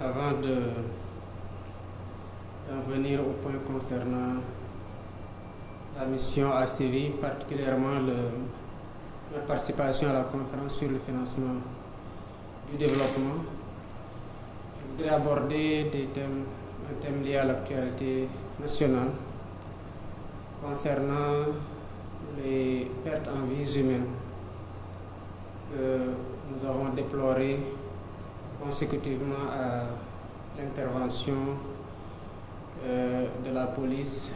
avant d'en venir au point concernant la mission à Séville, particulièrement la participation à la conférence sur le financement du développement, je voudrais aborder un thème lié à l'actualité nationale concernant les pertes en vies humaines que nous avons déplorées consécutivement à l'intervention de la police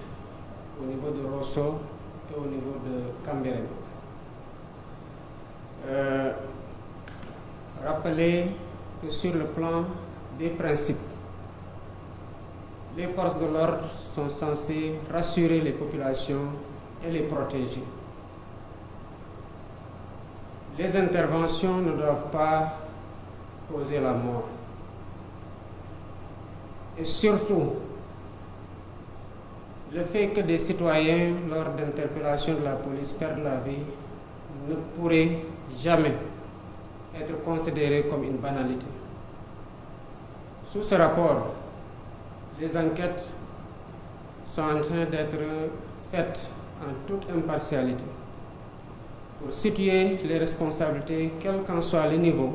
au niveau de Rosso et au niveau de Cambérène. Rappeler que sur le plan des principes, les forces de l'ordre sont censées rassurer les populations et les protéger. Les interventions ne doivent pas causer la mort. Et surtout, le fait que des citoyens, lors d'interpellations de la police, perdent la vie ne pourrait jamais être considéré comme une banalité. Sous ce rapport, les enquêtes sont en train d'être faites en toute impartialité pour situer les responsabilités, quel qu'en soit le niveau,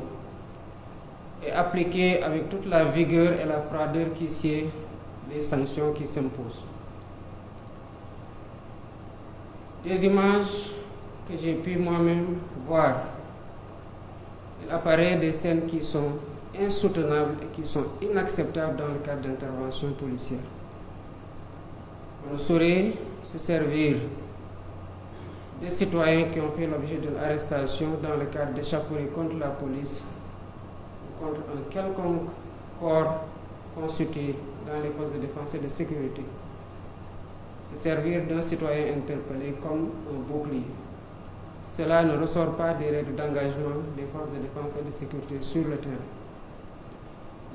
et appliquer avec toute la vigueur et la froideur qui sied les sanctions qui s'imposent. Des images que j'ai pu moi-même voir, il apparaît des scènes qui sont insoutenables et qui sont inacceptables dans le cadre d'interventions policières. On ne saurait se servir des citoyens qui ont fait l'objet d'une arrestation dans le cadre d'échauffourées contre la police ou contre un quelconque corps constitué dans les forces de défense et de sécurité. Se servir d'un citoyen interpellé comme un bouclier. Cela ne ressort pas des règles d'engagement des forces de défense et de sécurité sur le terrain.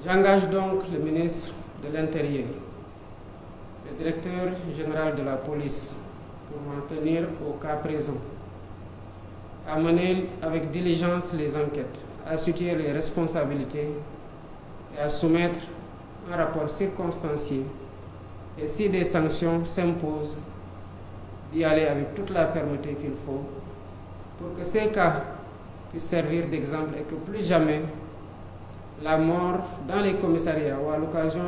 J'engage donc le ministre de l'Intérieur, le directeur général de la police, pour m'en tenir au cas présent, à mener avec diligence les enquêtes, à situer les responsabilités et à soumettre un rapport circonstancié et si des sanctions s'imposent, d'y aller avec toute la fermeté qu'il faut pour que ces cas puissent servir d'exemple et que plus jamais la mort dans les commissariats ou à l'occasion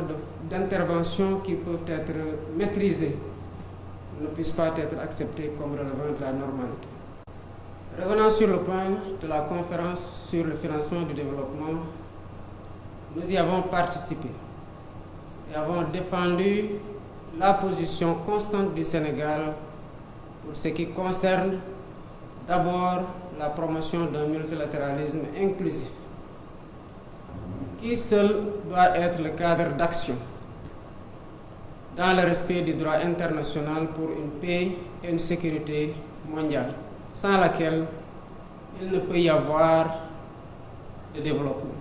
d'interventions qui peuvent être maîtrisées ne puisse pas être acceptée comme relevant de la normalité. Revenant sur le point de la conférence sur le financement du développement, nous y avons participé et avons défendu la position constante du Sénégal pour ce qui concerne d'abord la promotion d'un multilatéralisme inclusif, qui seul doit être le cadre d'action dans le respect du droit international pour une paix et une sécurité mondiale, sans laquelle il ne peut y avoir de développement.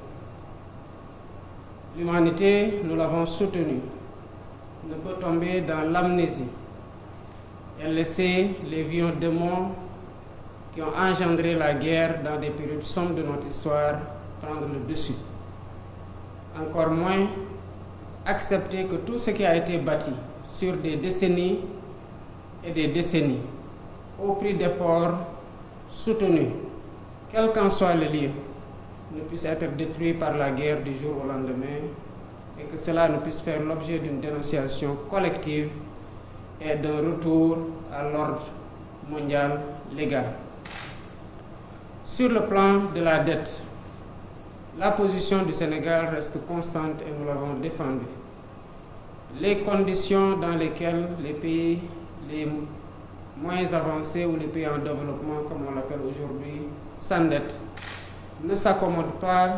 L'humanité, nous l'avons soutenue, ne peut tomber dans l'amnésie et laisser les vieux démons qui ont engendré la guerre dans des périodes sombres de notre histoire prendre le dessus. Encore moins accepter que tout ce qui a été bâti sur des décennies et des décennies, au prix d'efforts soutenus, quel qu'en soit le lieu, ne puisse être détruit par la guerre du jour au lendemain et que cela ne puisse faire l'objet d'une dénonciation collective et d'un retour à l'ordre mondial légal. Sur le plan de la dette, la position du Sénégal reste constante et nous l'avons défendue. Les conditions dans lesquelles les pays les moins avancés ou les pays en développement, comme on l'appelle aujourd'hui, s'endettent, ne s'accommodent pas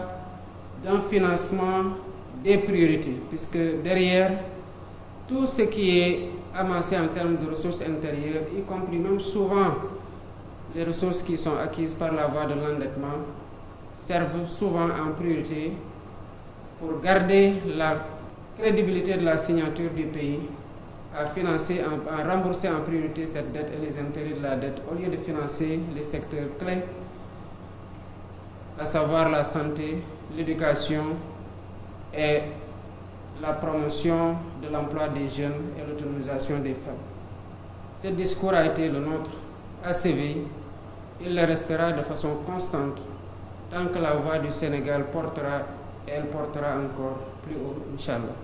d'un financement des priorités, puisque derrière tout ce qui est amassé en termes de ressources intérieures, y compris même souvent les ressources qui sont acquises par la voie de l'endettement, servent souvent en priorité pour garder la crédibilité de la signature du pays, à financer, à rembourser en priorité cette dette et les intérêts de la dette, au lieu de financer les secteurs clés, à savoir la santé, l'éducation et la promotion de l'emploi des jeunes et l'autonomisation des femmes. Ce discours a été le nôtre à Séville. Il le restera de façon constante tant que la voix du Sénégal portera, et elle portera encore plus haut, Inch'Allah.